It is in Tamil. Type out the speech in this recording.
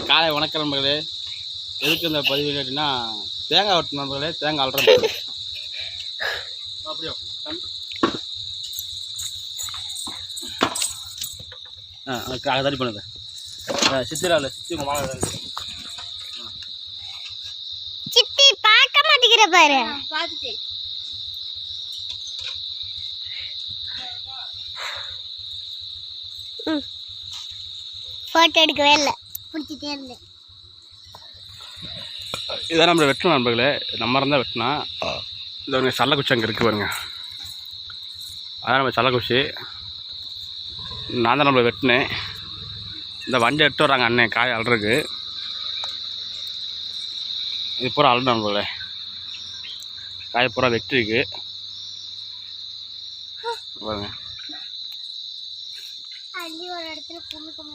காலை வணக்கம் நண்பர்களே. எதுக்கு இந்த பதிவு கேட்டீங்கன்னா, தேங்காய் வெட்டணும் நண்பர்களே. தேங்காய் அல்ற அப்படியோ தடி பண்ணுங்க. சித்திரால சித்தி உங்க மாலை சித்தி பார்க்க மாட்டேங்கிற பாரு. பார்த்துட்டு போட்டோ எடுக்கவே இல்லை, பிடிச்சிட்டே இருந்தேன். இதான் நம்ம வெட்டணும் நண்பர்களே. நம்ம இருந்தால் வெட்டினா இந்த சல்லக்குச்சி அங்கே இருக்குது பாருங்க. அதான் நம்ம சல்லக்குச்சி. நான் தான் நம்மளை வெட்டினேன். இந்த வண்டி எடுத்து வராங்க அண்ணன் காய் அல்றதுக்கு. இது பூரா அல்றணும் நண்பர்களே. காய் பூரா வெட்டிருக்கு பாருங்க. ஒரு இடத்துல கும்மி கும்மி